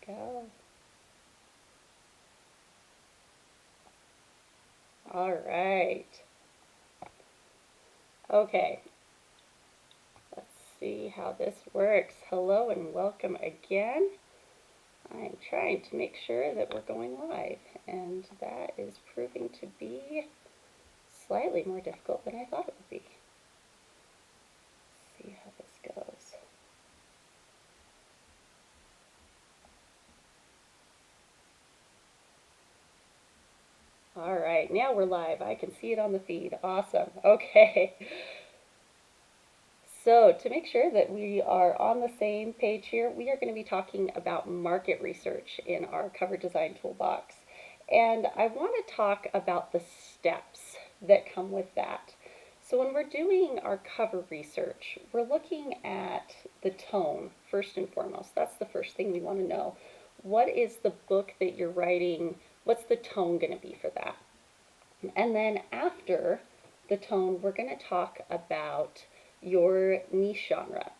go. All right. Okay, let's see how this works. Hello and welcome again. I'm trying to make sure that we're going live, and that is proving to be slightly more difficult than I thought it would be. Let's see how this goes. All right, now we're live. I can see it on the feed. Awesome. Okay. So, to make sure that we are on the same page here, we are going to be talking about market research in our cover design toolbox. And I want to talk about the steps that come with that. So, when we're doing our cover research, we're looking at the tone first and foremost. That's the first thing we want to know. What is the book that you're writing? What's the tone going to be for that? And then after the tone, we're going to talk about your niche genre.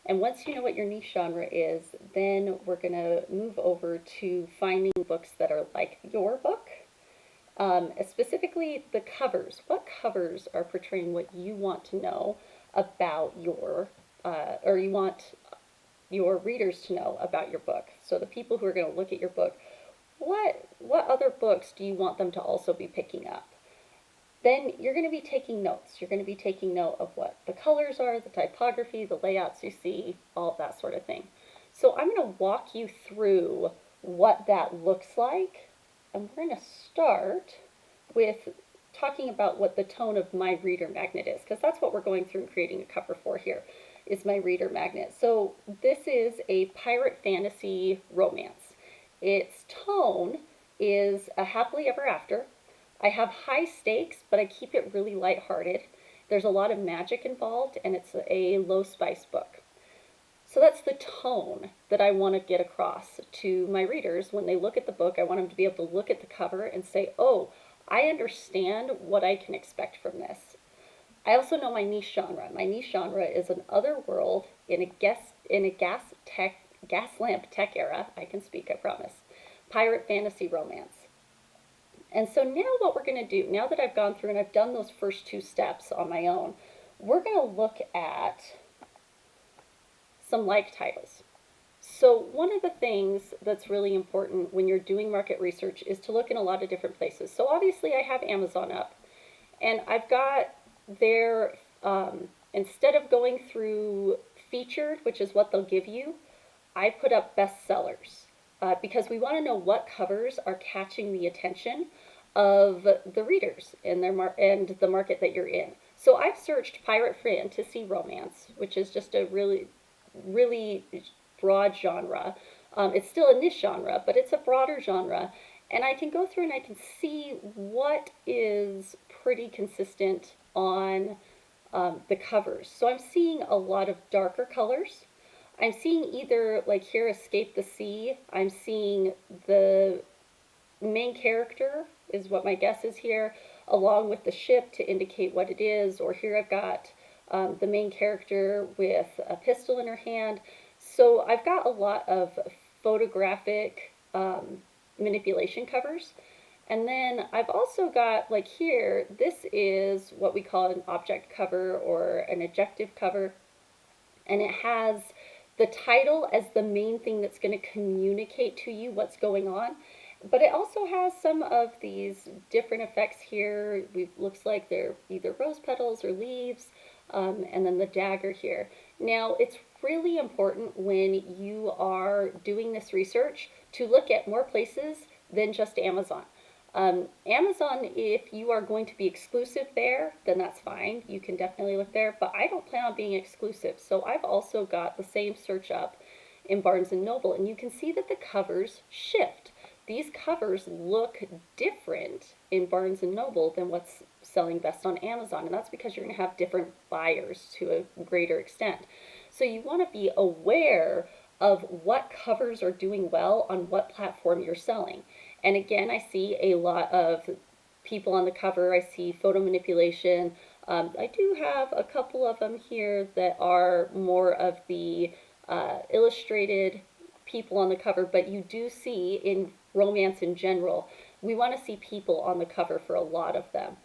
And once you know what your niche genre is, then we're going to move over to finding books that are like your book. Specifically, the covers. What covers are portraying what you want to know about or you want your readers to know about your book? So the people who are going to look at your book, what other books do you want them to also be picking up? Then you're going to be taking notes. You're going to be taking note of what the colors are, the typography, the layouts you see, all of that sort of thing. So I'm going to walk you through what that looks like. And we're going to start with talking about what the tone of my reader magnet is, because that's what we're going through and creating a cover for here, is my reader magnet. So this is a pirate fantasy romance. Its tone is a happily ever after. I have high stakes, but I keep it really lighthearted. There's a lot of magic involved, and it's a low spice book. So that's the tone that I want to get across to my readers. When they look at the book, I want them to be able to look at the cover and say, oh, I understand what I can expect from this. I also know my niche genre. My niche genre is an other world in a gas lamp tech era. I can speak, I promise. Pirate fantasy romance. And so now what we're going to do, now that I've gone through and I've done those first two steps on my own, we're going to look at some like titles. So one of the things that's really important when you're doing market research is to look in a lot of different places. So obviously I have Amazon up, and I've got their, instead of going through featured, which is what they'll give you, I put up bestsellers. Because we want to know what covers are catching the attention of the readers and and the market that you're in. So I've searched pirate fantasy romance, which is just a really broad genre. It's still a niche genre, but it's a broader genre. And I can go through and I can see what is pretty consistent on the covers. So I'm seeing a lot of darker colors. I'm seeing either, like here, Escape the Sea. I'm seeing the main character, is what my guess is here, along with the ship to indicate what it is. Or here I've got the main character with a pistol in her hand. So I've got a lot of photographic manipulation covers. And then I've also got, like here, this is what we call an object cover or an adjective cover. And it has the title as the main thing that's going to communicate to you what's going on. But it also has some of these different effects here. It looks like they're either rose petals or leaves, and then the dagger here. Now, it's really important when you are doing this research to look at more places than just Amazon. Amazon, if you are going to be exclusive there, then that's fine. You can definitely look there, but I don't plan on being exclusive. So I've also got the same search up in Barnes & Noble, and you can see that the covers shift. These covers look different in Barnes & Noble than what's selling best on Amazon, and that's because you're going to have different buyers to a greater extent. So you want to be aware of what covers are doing well on what platform you're selling. And again, I see a lot of people on the cover. I see photo manipulation. I do have a couple of them here that are more of the illustrated people on the cover, but you do see in romance in general, we want to see people on the cover for a lot of them.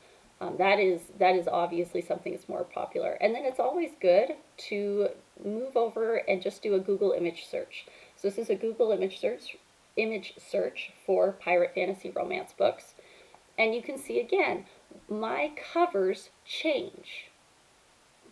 That is obviously something that's more popular. And then it's always good to move over and just do a Google image search. So this is a Google image search for pirate fantasy romance books. And you can see again, my covers change.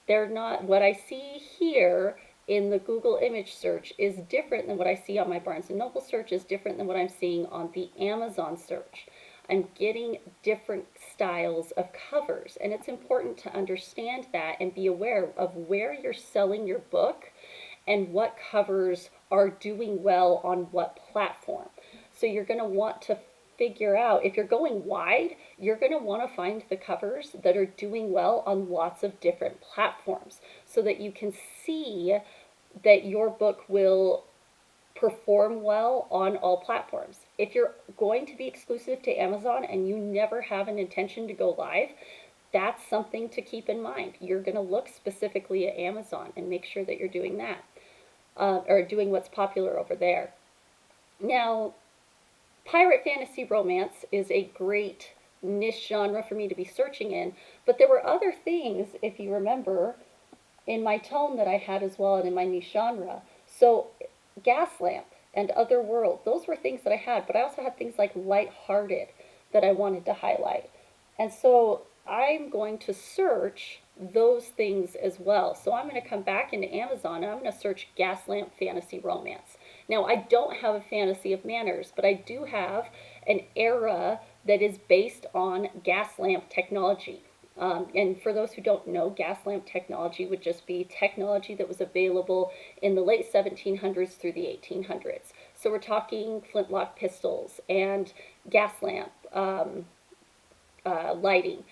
They're not, what I see here in the Google image search is different than what I see on my Barnes & Noble search, is different than what I'm seeing on the Amazon search. I'm getting different styles of covers, and it's important to understand that and be aware of where you're selling your book and what covers are doing well on what platform. So you're going to want to figure out, if you're going wide, you're going to want to find the covers that are doing well on lots of different platforms so that you can see that your book will perform well on all platforms. If you're going to be exclusive to Amazon and you never have an intention to go live, that's something to keep in mind. You're going to look specifically at Amazon and make sure that you're doing that, or doing what's popular over there. Now, pirate fantasy romance is a great niche genre for me to be searching in, but there were other things, if you remember, in my tone that I had as well and in my niche genre. So Gaslamp and Otherworld, those were things that I had, but I also had things like Lighthearted that I wanted to highlight. And so I'm going to search those things as well. So I'm going to come back into Amazon and I'm going to search Gaslamp Fantasy Romance. Now, I don't have a Fantasy of Manners, but I do have an era that is based on gas lamp technology. And for those who don't know, gas lamp technology would just be technology that was available in the late 1700s through the 1800s. So we're talking flintlock pistols and gas lamp lighting.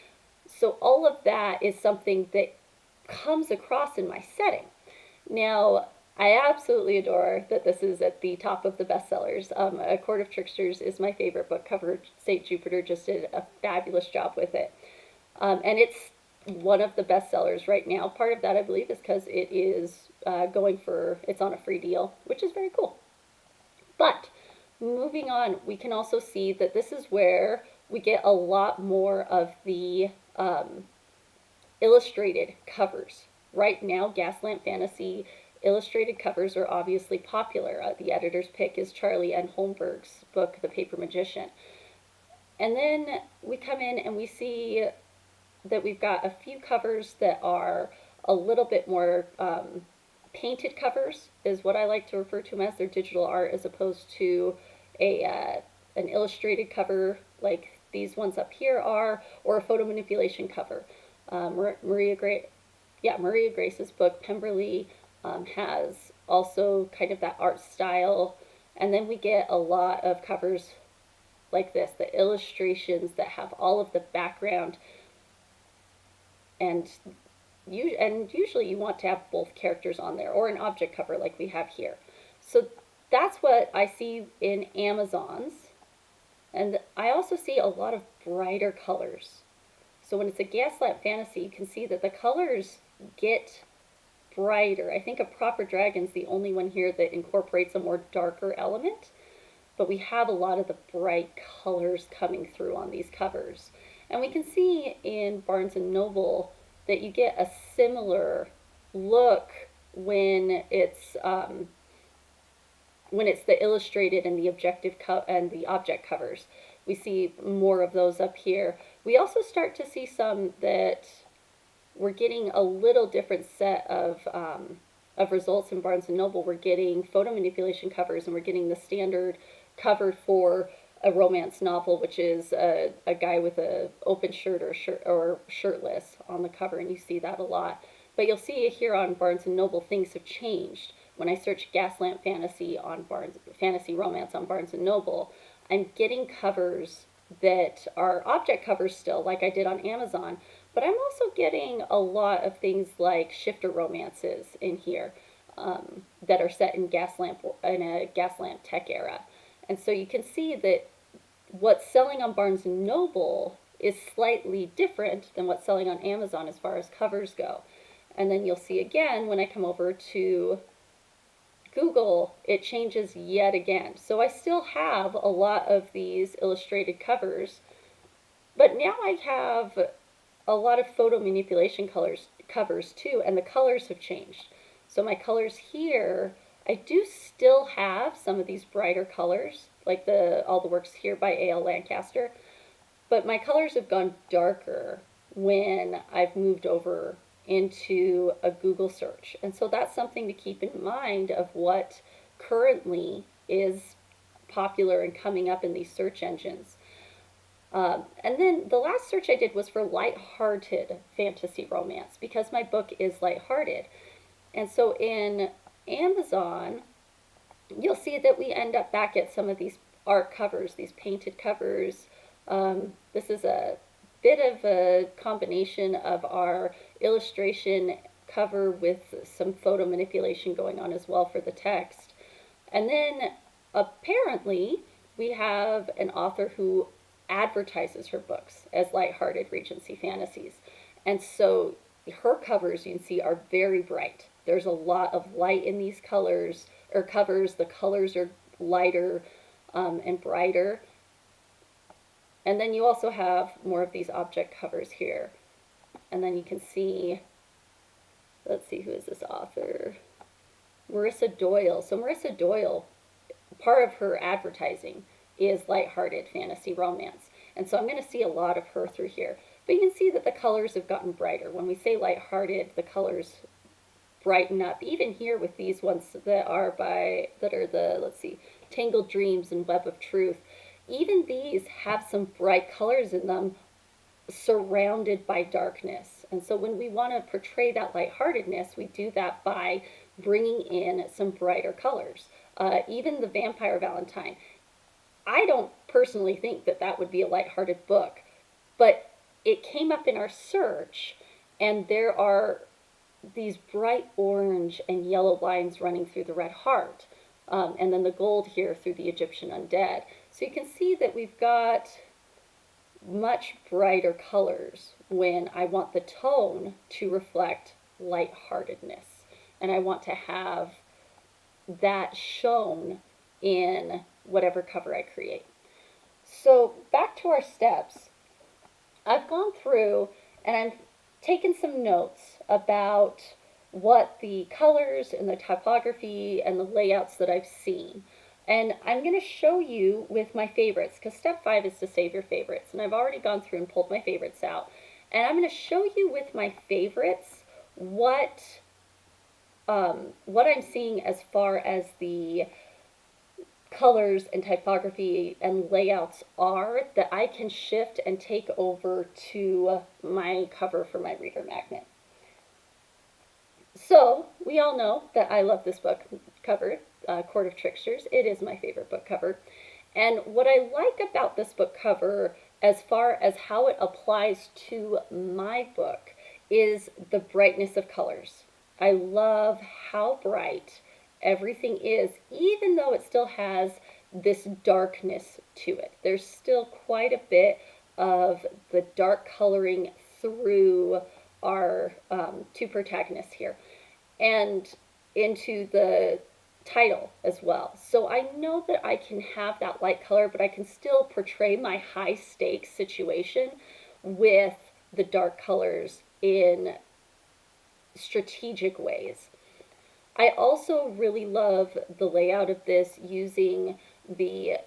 So all of that is something that comes across in my setting. Now, I absolutely adore that this is at the top of the bestsellers. A Court of Tricksters is my favorite book cover. St. Jupiter just did a fabulous job with it. And it's one of the bestsellers right now. Part of that, I believe, is because it is it's on a free deal, which is very cool. But moving on, we can also see that this is where we get a lot more of the illustrated covers. Right now, Gaslamp Fantasy illustrated covers are obviously popular. The editor's pick is Charlie N. Holmberg's book, The Paper Magician. And then we come in and we see that we've got a few covers that are a little bit more painted covers, is what I like to refer to them as. They're digital art as opposed to an illustrated cover like these ones up here are, or a photo manipulation cover. Maria Grace's book, Pemberley, has also kind of that art style. And then we get a lot of covers like this, the illustrations that have all of the background. And usually you want to have both characters on there, or an object cover like we have here. So that's what I see in Amazon's. And I also see a lot of brighter colors. So when it's a Gaslamp Fantasy, you can see that the colors get brighter. I think A Proper Dragon's the only one here that incorporates a more darker element, but we have a lot of the bright colors coming through on these covers. And we can see in Barnes & Noble that you get a similar look when it's the illustrated and the object covers. We see more of those up here. We also start to see some that we're getting a little different set of results in Barnes & Noble. We're getting photo manipulation covers, and we're getting the standard cover for a romance novel, which is a guy with an open shirt or shirtless on the cover, and you see that a lot. But you'll see here on Barnes & Noble, things have changed. When I search Gaslamp Fantasy Romance on Barnes & Noble, I'm getting covers that are object covers still, like I did on Amazon, but I'm also getting a lot of things like shifter romances in here that are set in a Gaslamp tech era. And so you can see that what's selling on Barnes & Noble is slightly different than what's selling on Amazon as far as covers go. And then you'll see again when I come over to Google, it changes yet again. So I still have a lot of these illustrated covers, but now I have a lot of photo manipulation covers too, and the colors have changed. So my colors here, I do still have some of these brighter colors, like all the works here by A.L. Lancaster, but my colors have gone darker when I've moved over into a Google search. And so that's something to keep in mind of what currently is popular and coming up in these search engines. And then the last search I did was for light-hearted fantasy romance because my book is light-hearted. And so in Amazon, you'll see that we end up back at some of these art covers, these painted covers. This is a bit of a combination of our illustration cover with some photo manipulation going on as well for the text. And then apparently we have an author who advertises her books as lighthearted Regency fantasies. And so her covers, you can see, are very bright. There's a lot of light in these colors or covers. The colors are lighter and brighter. And then you also have more of these object covers here. And then you can see, let's see, who is this author? Marissa Doyle. So Marissa Doyle, part of her advertising is lighthearted fantasy romance. And so I'm going to see a lot of her through here. But you can see that the colors have gotten brighter. When we say lighthearted, the colors brighten up. Even here with these ones that are the, let's see, Tangled Dreams and Web of Truth. Even these have some bright colors in them surrounded by darkness. And so when we want to portray that lightheartedness, we do that by bringing in some brighter colors. Even the Vampire Valentine. I don't personally think that that would be a lighthearted book, but it came up in our search, and there are these bright orange and yellow lines running through the red heart, and then the gold here through the Egyptian undead. So you can see that we've got much brighter colors when I want the tone to reflect lightheartedness, and I want to have that shown in whatever cover I create. So back to our steps. I've gone through and I've taken some notes about what the colors and the typography and the layouts that I've seen. And I'm going to show you with my favorites, because step 5 is to save your favorites. And I've already gone through and pulled my favorites out. And I'm going to show you with my favorites what I'm seeing as far as the colors and typography and layouts are that I can shift and take over to my cover for my reader magnet. So we all know that I love this book cover, Court of Tricksters. It is my favorite book cover. And what I like about this book cover as far as how it applies to my book is the brightness of colors. I love how bright everything is, even though it still has this darkness to it. There's still quite a bit of the dark coloring through our two protagonists here and into the title as well. So I know that I can have that light color, but I can still portray my high stakes situation with the dark colors in strategic ways. I also really love the layout of this using the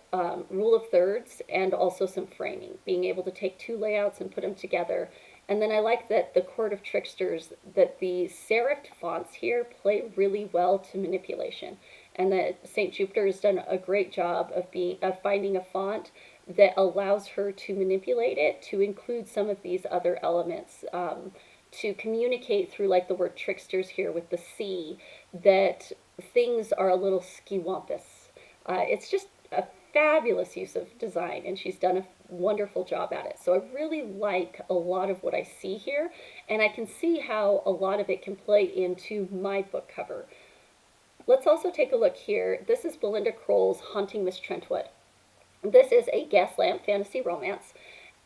rule of thirds and also some framing, being able to take two layouts and put them together. And then I like that the Court of Tricksters, that the serifed fonts here play really well to manipulation, and that St. Jupiter has done a great job of finding a font that allows her to manipulate it to include some of these other elements, to communicate through, like the word tricksters here with the C, that things are a little skiwampus. It's just a fabulous use of design, and she's done a wonderful job at it. So I really like a lot of what I see here, and I can see how a lot of it can play into my book cover. Let's also take a look here. This is Belinda Kroll's Haunting Miss Trentwood. This is a Gaslamp fantasy romance,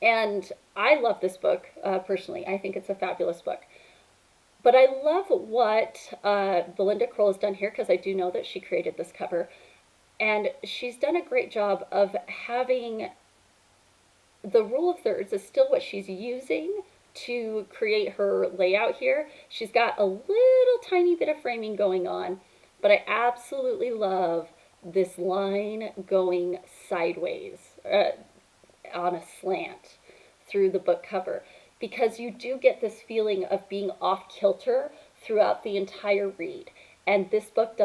and I love this book personally. I think it's a fabulous book. But I love what Belinda Kroll has done here, because I do know that she created this cover. And she's done a great job of having the rule of thirds is still what she's using to create her layout here. She's got a little tiny bit of framing going on, but I absolutely love this line going sideways on a slant through the book cover, because you do get this feeling of being off kilter throughout the entire read. And this book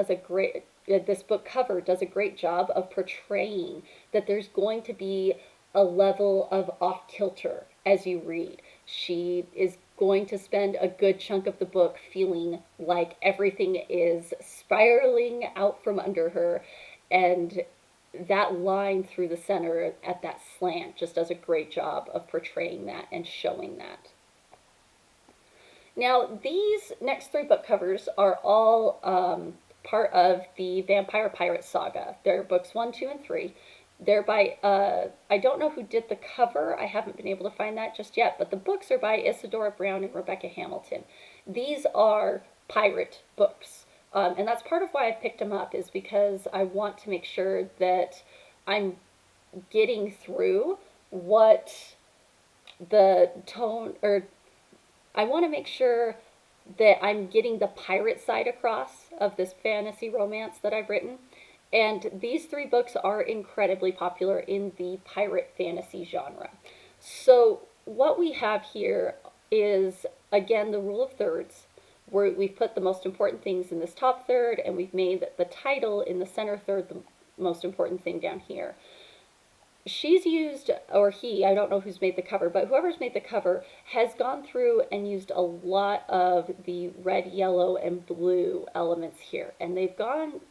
cover does a great job of portraying that there's going to be a level of off kilter as you read. She is going to spend a good chunk of the book feeling like everything is spiraling out from under her, and that line through the center at that slant just does a great job of portraying that and showing that. Now, these next three book covers are all part of the Vampire Pirate Saga. They're books 1, 2, and 3. They're by, I don't know who did the cover. I haven't been able to find that just yet, but the books are by Isadora Brown and Rebecca Hamilton. These are pirate books. And that's part of why I picked them up, is because I want to make sure that I'm getting through what the tone, or I want to make sure that I'm getting the pirate side across of this fantasy romance that I've written. And these three books are incredibly popular in the pirate fantasy genre. So what we have here is, again, the rule of thirds, where we've put the most important things in this top third, and we've made the title in the center third the most important thing down here. She's used, or he, I don't know who's made the cover, but whoever's made the cover has gone through and used a lot of the red, yellow, and blue elements here. And they've gone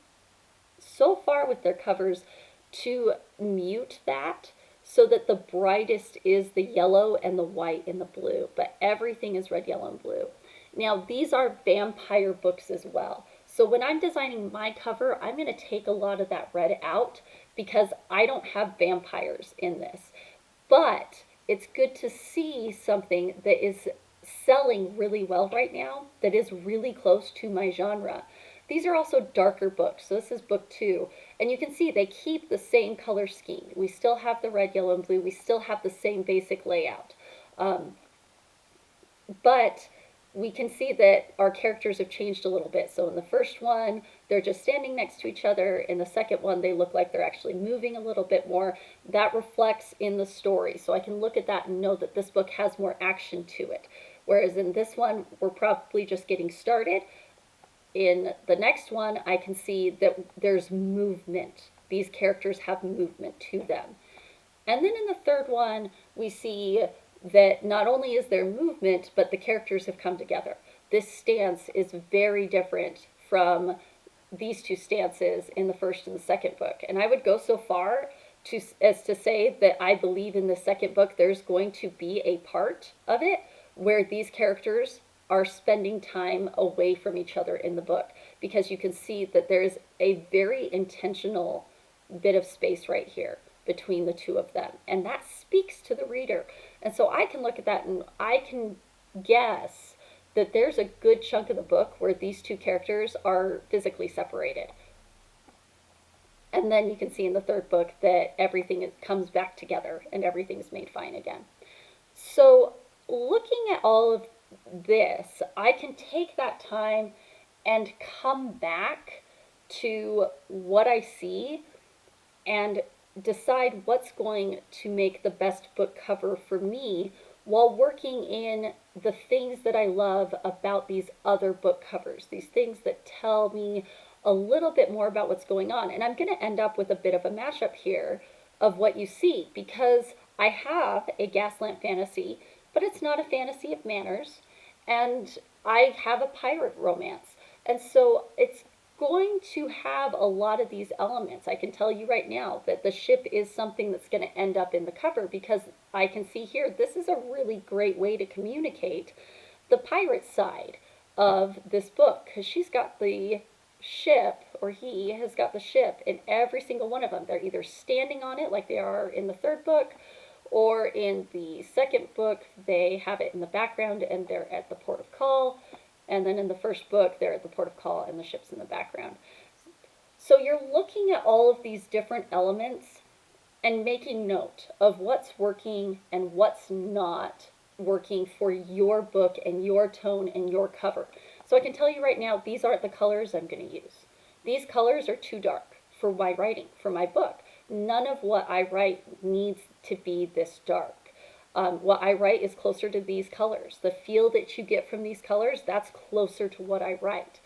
so far with their covers to mute that so that the brightest is the yellow and the white and the blue, but everything is red, yellow, and blue. Now, these are vampire books as well. So when I'm designing my cover, I'm going to take a lot of that red out because I don't have vampires in this. But it's good to see something that is selling really well right now, that is really close to my genre. These are also darker books. So this is book 2. And you can see they keep the same color scheme. We still have the red, yellow, and blue. We still have the same basic layout. But we can see that our characters have changed a little bit. So in the first one, they're just standing next to each other. In the second one, they look like they're actually moving a little bit more. That reflects in the story. So I can look at that and know that this book has more action to it. Whereas in this one, we're probably just getting started. In the next one, I can see that there's movement. These characters have movement to them. And then in the third one, we see that not only is there movement, but the characters have come together. This stance is very different from these two stances in the first and the second book. And I would go so far as to say that I believe in the second book there's going to be a part of it where these characters are spending time away from each other in the book, because you can see that there's a very intentional bit of space right here between the two of them, and that speaks to the reader. And so I can look at that and I can guess that there's a good chunk of the book where these two characters are physically separated. And then you can see in the third book that everything comes back together and everything's made fine again. So looking at all of this, I can take that time and come back to what I see and decide what's going to make the best book cover for me while working in the things that I love about these other book covers, these things that tell me a little bit more about what's going on. And I'm going to end up with a bit of a mashup here of what you see, because I have a Gaslamp fantasy, but it's not a fantasy of manners, and I have a pirate romance. And so it's going to have a lot of these elements. I can tell you right now that the ship is something that's going to end up in the cover, because I can see here this is a really great way to communicate the pirate side of this book, because she's got the ship, or he has got the ship in every single one of them. They're either standing on it like they are in the third book, or in the second book they have it in the background and they're at the port of call. And then in the first book, they're at the port of call and the ship's in the background. So you're looking at all of these different elements and making note of what's working and what's not working for your book and your tone and your cover. So I can tell you right now, these aren't the colors I'm going to use. These colors are too dark for my writing, for my book. None of what I write needs to be this dark. What I write is closer to these colors. The feel that you get from these colors, that's closer to what I write.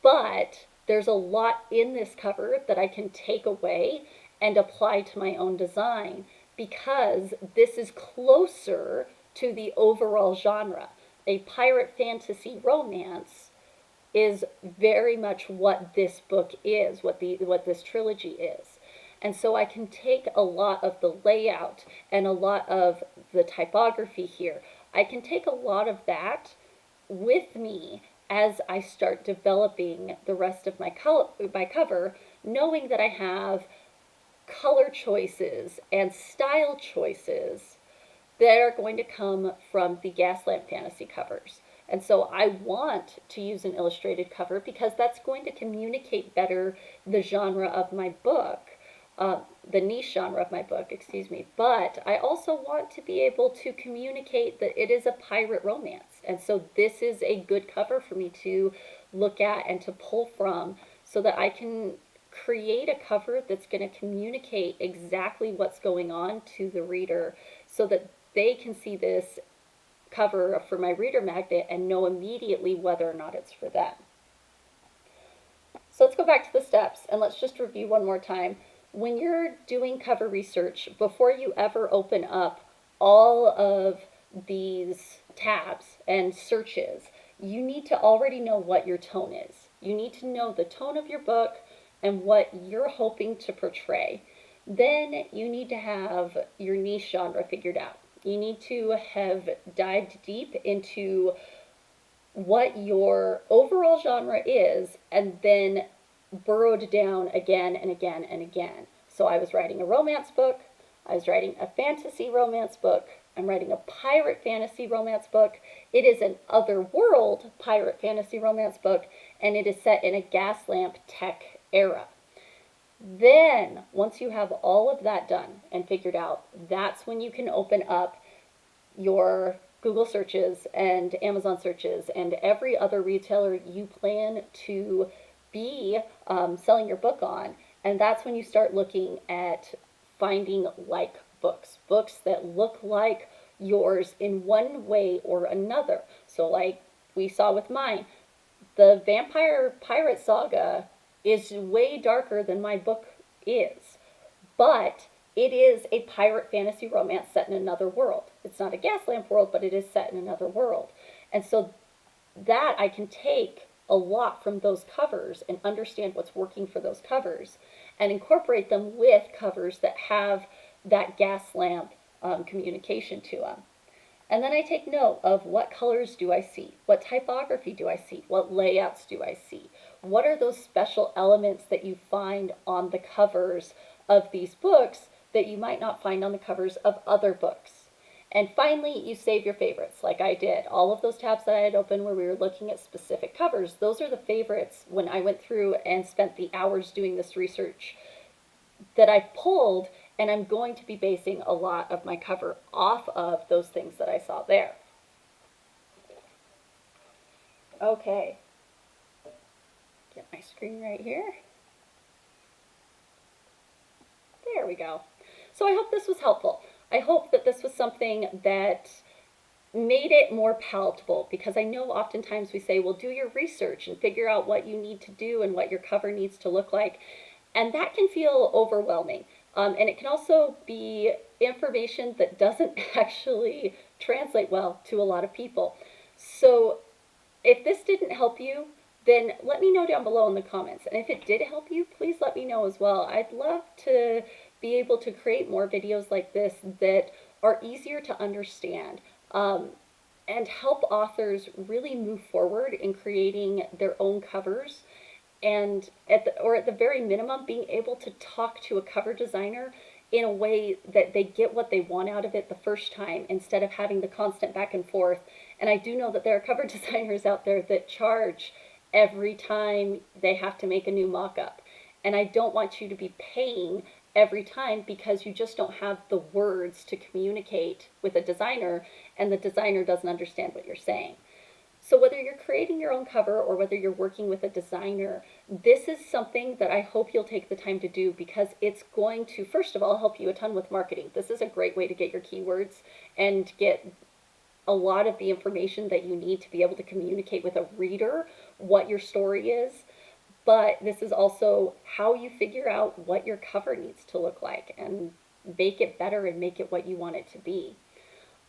But there's a lot in this cover that I can take away and apply to my own design because this is closer to the overall genre. A pirate fantasy romance is very much what this book is, what this trilogy is. And so I can take a lot of the layout and a lot of the typography here. I can take a lot of that with me as I start developing the rest of my cover, knowing that I have color choices and style choices that are going to come from the Gaslamp Fantasy covers. And so I want to use an illustrated cover because that's going to communicate better the genre of my book, the niche genre of my book, excuse me. But I also want to be able to communicate that it is a pirate romance. And so this is a good cover for me to look at and to pull from so that I can create a cover that's going to communicate exactly what's going on to the reader so that they can see this cover for my reader magnet and know immediately whether or not it's for them. So let's go back to the steps and let's just review one more time. When you're doing cover research, before you ever open up all of these tabs and searches, you need to already know what your tone is. You need to know the tone of your book and what you're hoping to portray. Then you need to have your niche genre figured out. You need to have dived deep into what your overall genre is and then burrowed down again and again and again. So I was writing a romance book, I was writing a fantasy romance book, I'm writing a pirate fantasy romance book. It is an otherworld pirate fantasy romance book, and it is set in a gas lamp tech era. Then, once you have all of that done and figured out, that's when you can open up your Google searches and Amazon searches and every other retailer you plan to be selling your book on. And that's when you start looking at finding like books, books that look like yours in one way or another. So like we saw with mine, the Vampire Pirate Saga is way darker than my book is, but it is a pirate fantasy romance set in another world. It's not a gas lamp world, but it is set in another world. And so that I can take a lot from those covers and understand what's working for those covers and incorporate them with covers that have that gas lamp communication to them. And then I take note of what colors do I see? What typography do I see? What layouts do I see? What are those special elements that you find on the covers of these books that you might not find on the covers of other books? And finally, you save your favorites, like I did. All of those tabs that I had open where we were looking at specific covers, those are the favorites when I went through and spent the hours doing this research that I pulled, and I'm going to be basing a lot of my cover off of those things that I saw there. Okay, get my screen right here. There we go. So I hope this was helpful. I hope that this was something that made it more palatable, because I know oftentimes we say, well, do your research and figure out what you need to do and what your cover needs to look like. And that can feel overwhelming. And it can also be information that doesn't actually translate well to a lot of people. So if this didn't help you, then let me know down below in the comments. And if it did help you, please let me know as well. I'd love to be able to create more videos like this that are easier to understand and help authors really move forward in creating their own covers, and at the very minimum, being able to talk to a cover designer in a way that they get what they want out of it the first time, instead of having the constant back and forth And I do know that there are cover designers out there that charge every time they have to make a new mock-up. And I don't want you to be paying every time because you just don't have the words to communicate with a designer and the designer doesn't understand what you're saying. So whether you're creating your own cover or whether you're working with a designer, this is something that I hope you'll take the time to do because it's going to, first of all, help you a ton with marketing. This is a great way to get your keywords and get a lot of the information that you need to be able to communicate with a reader what your story is. But this is also how you figure out what your cover needs to look like and make it better and make it what you want it to be.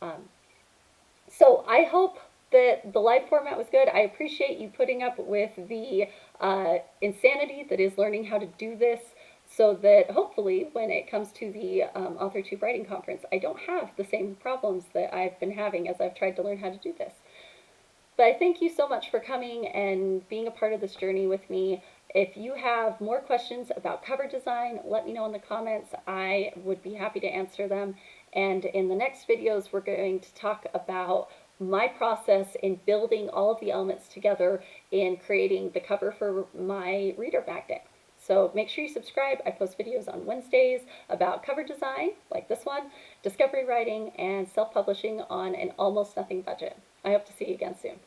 Um, so I hope that the live format was good. I appreciate you putting up with the insanity that is learning how to do this so that hopefully when it comes to the AuthorTube Writing Conference, I don't have the same problems that I've been having as I've tried to learn how to do this. But I thank you so much for coming and being a part of this journey with me. If you have more questions about cover design, let me know in the comments. I would be happy to answer them. And in the next videos, we're going to talk about my process in building all of the elements together in creating the cover for my reader magnet. So make sure you subscribe. I post videos on Wednesdays about cover design, like this one, discovery writing, and self-publishing on an almost nothing budget. I hope to see you again soon.